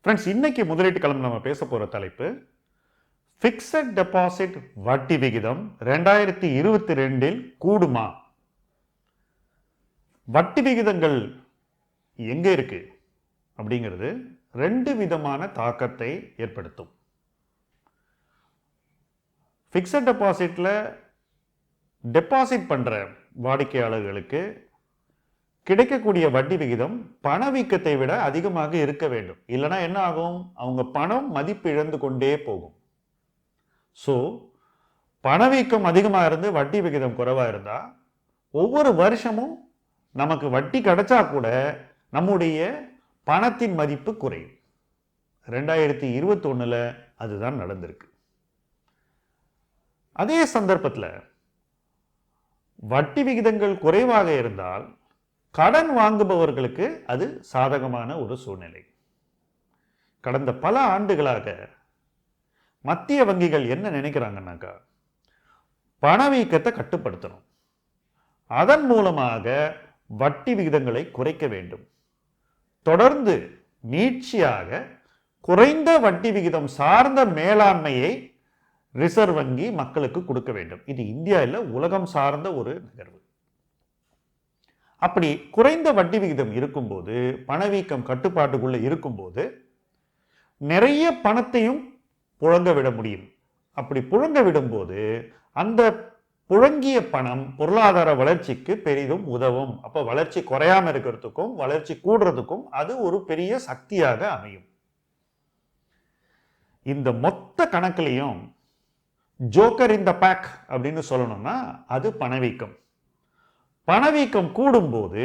Friends, இன்னைக்கு முதலீட்டு களம் நம்ம பேச போற தலைப்பு ஃபிக்ஸட் டெபாசிட் வட்டி விகிதம் 2022 கூடுமா? வட்டி விகிதங்கள் எங்க இருக்கு அப்படிங்கிறது ரெண்டு விதமான தாக்கத்தை ஏற்படுத்தும். ஃபிக்ஸட் டெபாசிட்ல டெபாசிட் பண்ற வாடிக்கையாளர்களுக்கு கிடைக்கக்கூடிய வட்டி விகிதம் பணவீக்கத்தை விட அதிகமாக இருக்க வேண்டும். இல்லைன்னா என்ன ஆகும்? அவங்க பணம் மதிப்பு இழந்து கொண்டே போகும். ஸோ பணவீக்கம் அதிகமாக இருந்து வட்டி விகிதம் குறைவாக இருந்தா ஒவ்வொரு வருஷமும் நமக்கு வட்டி கிடைச்சா கூட நம்முடைய பணத்தின் மதிப்பு குறையும். 2021 அதுதான் நடந்திருக்கு. அதே சந்தர்ப்பத்தில் வட்டி விகிதங்கள் குறைவாக இருந்தால் கடன் வாங்குபவர்களுக்கு அது சாதகமான ஒரு சூழ்நிலை. கடந்த பல ஆண்டுகளாக மத்திய வங்கிகள் என்ன நினைக்கிறாங்கன்னாக்கா, பணவீக்கத்தை கட்டுப்படுத்தணும், அதன் மூலமாக வட்டி விகிதங்களை குறைக்க வேண்டும், தொடர்ந்து நீட்சியாக குறைந்த வட்டி விகிதம் சார்ந்த மேலாண்மையை ரிசர்வ் வங்கி மக்களுக்கு கொடுக்க வேண்டும். இது இந்தியா இல்ல, உலகம் சார்ந்த ஒரு நிகழ்வு. அப்படி குறைந்த வட்டி விகிதம் இருக்கும்போது, பணவீக்கம் கட்டுப்பாட்டுக்குள்ள இருக்கும்போது நிறைய பணத்தையும் புழங்க விட முடியும். அப்படி புழங்க விடும்போது அந்த புழங்கிய பணம் பொருளாதார வளர்ச்சிக்கு பெரிதும் உதவும். அப்ப வளர்ச்சி குறையாம இருக்கிறதுக்கும் வளர்ச்சி கூடுறதுக்கும் அது ஒரு பெரிய சக்தியாக அமையும். இந்த மொத்த கணக்குலையும் ஜோக்கர் இன் த பேக் அப்படின்னு சொல்லணும்னா அது பணவீக்கம். பணவீக்கம் கூடும்போது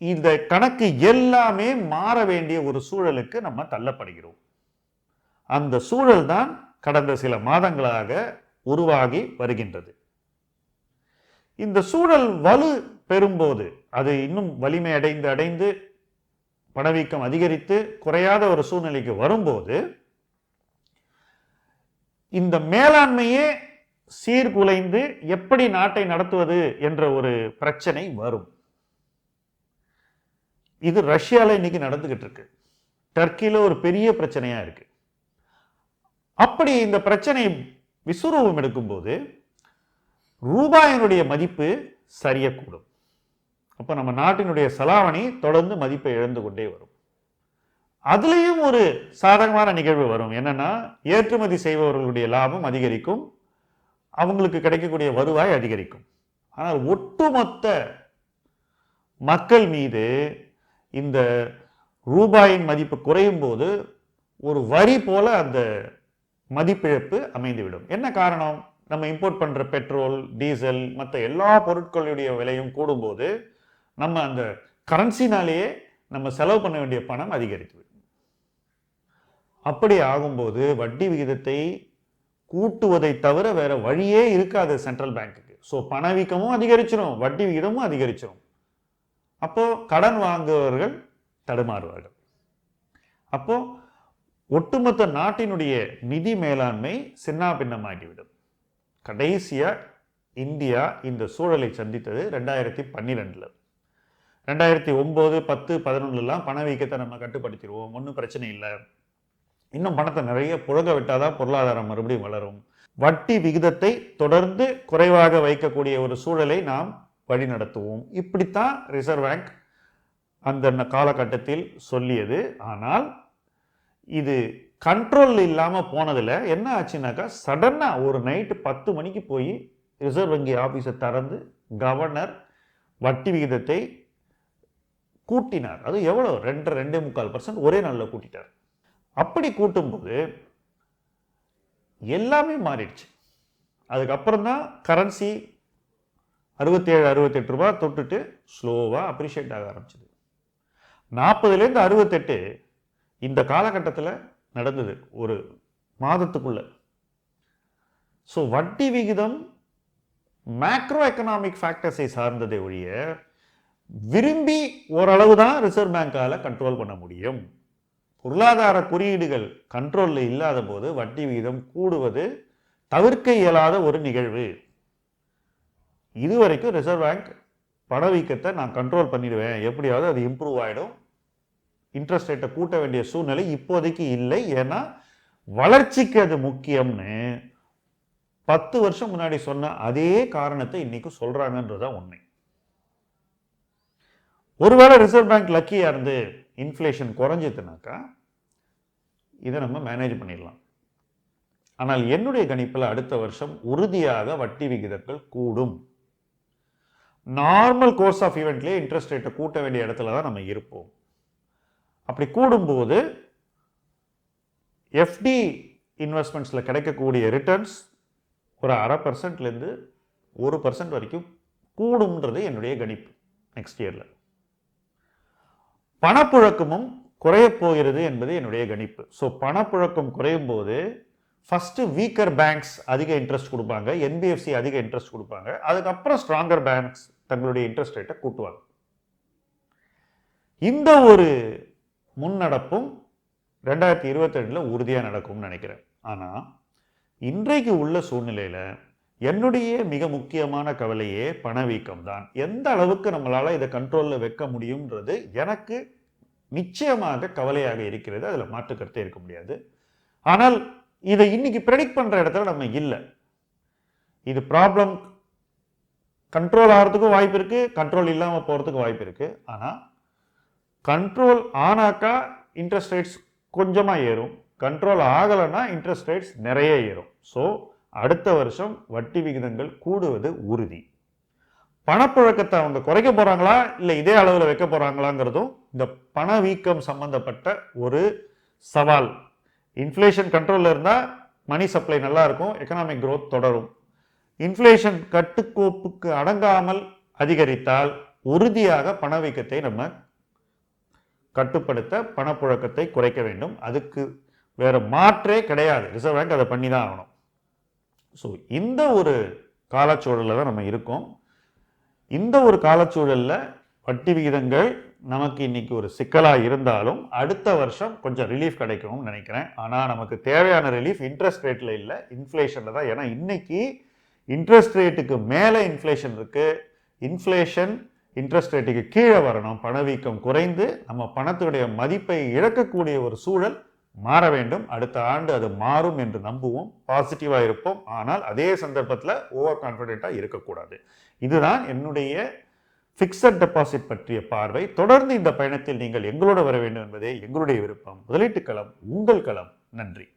இந்த கணக்கு எல்லாமே மாற வேண்டிய ஒரு சூழலுக்கு நம்ம தள்ளப்படுகிறோம். அந்த சூழல் தான் கடந்த சில மாதங்களாக உருவாகி வருகின்றது. இந்த சூழல் வலு பெறும்போது, அது இன்னும் வலிமை அடைந்து பணவீக்கம் அதிகரித்து குறையாத ஒரு சூழ்நிலைக்கு வரும்போது இந்த மேலாண்மையே சீர்குலைந்து எப்படி நாட்டை நடத்துவது என்ற ஒரு பிரச்சனை வரும். இது ரஷ்யால இன்னைக்கு நடந்துகிட்டு இருக்கு. டர்க்கில ஒரு பெரிய பிரச்சனையா இருக்கு. அப்படி இந்த பிரச்சனை விஸ்வரூபம் எடுக்கும்போது ரூபாயினுடைய மதிப்பு சரியக்கூடும். அப்ப நம்ம நாட்டினுடைய செலாவணி தொடர்ந்து மதிப்பை இழந்து கொண்டே வரும். அதுலேயும் ஒரு சாதகமான நிகழ்வு வரும். என்னன்னா, ஏற்றுமதி செய்பவர்களுடைய லாபம் அதிகரிக்கும், அவங்களுக்கு கிடைக்கக்கூடிய வருவாய் அதிகரிக்கும். ஆனால் ஒட்டுமொத்த மக்கள் மீது இந்த ரூபாயின் மதிப்பு குறையும் போது ஒரு வரி போல அந்த மதிப்பிழப்பு அமைந்துவிடும். என்ன காரணம்? நம்ம இம்போர்ட் பண்ற பெட்ரோல், டீசல், மற்ற எல்லா பொருட்களுடைய விலையும் கூடும்போது நம்ம அந்த கரன்சினாலேயே நம்ம செலவு பண்ண வேண்டிய பணம் அதிகரித்து விடும். அப்படி ஆகும்போது வட்டி விகிதத்தை கூட்டுவதை தவிர வேற வழியே இருக்காது சென்ட்ரல் பேங்க்குக்கு. ஸோ பணவீக்கமும் அதிகரிச்சிடும், வட்டி விகிதமும் அதிகரிச்சிடும். அப்போ கடன் வாங்குபவர்கள் தடுமாறுவார்கள். அப்போ ஒட்டுமொத்த நாட்டினுடைய நிதி மேலாண்மை சின்னா பின்னமாகிவிடும். கடைசியா இந்தியா இந்த சூழலை சந்தித்தது 2012. 2009, 10, 11 பணவீக்கத்தை நம்ம கட்டுப்படுத்திடுவோம், ஒன்றும் பிரச்சனை இல்லை, இன்னும் பணத்தை நிறைய புழங்க விட்டாதான் பொருளாதாரம் மறுபடியும் வளரும், வட்டி விகிதத்தை தொடர்ந்து குறைவாக வைக்கக்கூடிய ஒரு சூழலை நாம் வழிநடத்துவோம், இப்படித்தான் ரிசர்வ் பேங்க் அந்த காலகட்டத்தில் சொல்லியது. ஆனால் இது கண்ட்ரோல் இல்லாம போனதுல என்ன ஆச்சுனாக்கா, சடனா ஒரு நைட்டு 10 மணிக்கு போய் ரிசர்வ் வங்கி ஆபீஸை திறந்து கவர்னர் வட்டி விகிதத்தை கூட்டினார். அது எவ்வளவு? 2.25% ஒரே நாளில் கூட்டிட்டார். அப்படி கூட்டும்போது எல்லாமே மாறிடுச்சு. அதுக்கப்புறம் தான் கரன்சி 67-68 ரூபாய் தொட்டுட்டு ஸ்லோவா அப்ரிஷியேட் ஆக ஆரம்பிச்சது. 40லேருந்து 68 இந்த காலகட்டத்தில் நடந்தது, ஒரு மாதத்துக்குள்ள. ஸோ வட்டி விகிதம் மேக்ரோ எக்கனாமிக் ஃபேக்டர்ஸை சார்ந்ததை ஒழிய விரும்பி ஓரளவு தான் ரிசர்வ் பேங்கால கண்ட்ரோல் பண்ண முடியும். பொருளாதார குறியீடுகள் கண்ட்ரோல்ல இல்லாத போது வட்டி விகிதம் கூடுவது தவிர்க்க இயலாத ஒரு நிகழ்வு. இதுவரைக்கும் ரிசர்வ் பேங்க் பணவீக்கத்தை நான் கண்ட்ரோல் பண்ணிடுவேன், எப்படியாவது அது இம்ப்ரூவ் ஆகிடும், இன்ட்ரெஸ்ட் ரேட்டை கூட்ட வேண்டிய சூழ்நிலை இப்போதைக்கு இல்லை. ஏன்னா வளர்ச்சிக்கு அது முக்கியம்னு 10 வருஷம் முன்னாடி சொன்ன அதே காரணத்தை இன்னைக்கு சொல்றாங்கன்றதுதான் உண்மை. ஒருவேளை ரிசர்வ் பேங்க் லக்கியா இருந்து இன்ஃப்ளேஷன் குறைஞ்சதுனாக்கா இதை நம்ம மேனேஜ் பண்ணிடலாம். ஆனால் என்னுடைய கணிப்பில் அடுத்த வருஷம் உறுதியாக வட்டி விகிதங்கள் கூடும். நார்மல் கோர்ஸ் ஆஃப் ஈவெண்ட்லேயே இன்ட்ரெஸ்ட் ரேட்டை கூட்ட வேண்டிய இடத்துல தான் நம்ம இருப்போம். அப்படி கூடும்போது எஃப்டி இன்வெஸ்ட்மெண்ட்ஸில் கிடைக்கக்கூடிய ரிட்டர்ன்ஸ் ஒரு 0.5%லேருந்து 1% வரைக்கும் கூடும்ன்றது என்னுடைய கணிப்பு நெக்ஸ்ட் இயரில். பணப்புழக்கமும் குறைய போகிறது என்பது என்னுடைய கணிப்பு. ஸோ பணப்புழக்கம் குறையும் போது ஃபர்ஸ்ட் வீக்கர் பேங்க்ஸ் அதிக இன்ட்ரெஸ்ட் கொடுப்பாங்க, என்பிஎஃப்சி அதிக இன்ட்ரெஸ்ட் கொடுப்பாங்க, அதுக்கப்புறம் ஸ்ட்ராங்கர் பேங்க்ஸ் தங்களுடைய இன்ட்ரெஸ்ட் ரேட்டை கூட்டுவாங்க. இந்த ஒரு முன்னடப்பும் 2022 உறுதியாக நடக்கும்னு நினைக்கிறேன். ஆனால் இன்றைக்கு உள்ள சூழ்நிலையில் என்னுடைய மிக முக்கியமான கவலையே பணவீக்கம் தான். எந்த அளவுக்கு நம்மளால இதை கண்ட்ரோலில் வைக்க முடியும்ன்றது எனக்கு நிச்சயமாக கவலையாக இருக்கிறது. அதில் மாற்று கருத்தே இருக்க முடியாது. ஆனால் இதை இன்னைக்கு ப்ரெடிக்ட் பண்ற இடத்துல நம்ம இல்லை. இது ப்ராப்ளம் கண்ட்ரோல் ஆகிறதுக்கும் வாய்ப்பு இருக்கு, கண்ட்ரோல் இல்லாமல் போறதுக்கு வாய்ப்பு இருக்கு. ஆனால் கண்ட்ரோல் ஆனாக்கா இன்ட்ரெஸ்ட் ரேட்ஸ் கொஞ்சமாக ஏறும், கண்ட்ரோல் ஆகலைன்னா இன்ட்ரெஸ்ட் ரேட்ஸ் நிறைய ஏறும். ஸோ அடுத்த வருஷம் வட்டி விகிதங்கள் கூடுவது உறுதி. பணப்புழக்கத்தை அவங்க குறைக்க போறாங்களா இல்லை இதே அளவில் வைக்க போறாங்களாங்கிறதும் இந்த பணவீக்கம் சம்பந்தப்பட்ட ஒரு சவால். இன்ஃப்ளேஷன் கண்ட்ரோலில் இருந்தால் மணி சப்ளை நல்லா இருக்கும், எக்கனாமிக் க்ரோத் தொடரும். இன்ஃப்ளேஷன் கட்டுக்கோப்புக்கு அடங்காமல் அதிகரித்தால் உறுதியாக பணவீக்கத்தை நம்ம கட்டுப்படுத்த பணப்புழக்கத்தை குறைக்க வேண்டும். அதுக்கு வேற மாற்றே கிடையாது. ரிசர்வ் பேங்க் அதை பண்ணி தான் ஆகணும். ஸோ இந்த ஒரு காலச்சூழலில் தான் நம்ம இருக்கோம். இந்த ஒரு காலச்சூழலில் வட்டி விகிதங்கள் நமக்கு இன்னைக்கு ஒரு சிக்கலாக இருந்தாலும் அடுத்த வருஷம் கொஞ்சம் ரிலீஃப் கிடைக்கும்னு நினைக்கிறேன். ஆனால் நமக்கு தேவையான ரிலீஃப் இன்ட்ரெஸ்ட் ரேட்டில் இல்லை, இன்ஃப்ளேஷனில் தான். ஏன்னா இன்னைக்கு இன்ட்ரெஸ்ட் ரேட்டுக்கு மேலே இன்ஃப்ளேஷன் இருக்கு. இன்ஃப்ளேஷன் இன்ட்ரெஸ்ட் ரேட்டுக்கு கீழே வரணும், பணவீக்கம் குறைந்து நம்ம பணத்துடைய மதிப்பை இழக்கக்கூடிய ஒரு சூழல் மாற வேண்டும். அடுத்த ஆண்டு அது மாறும் என்று நம்புவோம், பாசிட்டிவாக இருப்போம். ஆனால் அதே சந்தர்ப்பத்தில் ஓவர் கான்ஃபிடென்ட்டாக இருக்கக்கூடாது. இதுதான் என்னுடைய ஃபிக்ஸட் டெபாசிட் பற்றிய பார்வை. தொடர்ந்து இந்த பயணத்தில் நீங்கள் எங்களோட வர வேண்டும் என்பதே எங்களுடைய விருப்பம். முதலீட்டு களம் உங்கள் களம். நன்றி.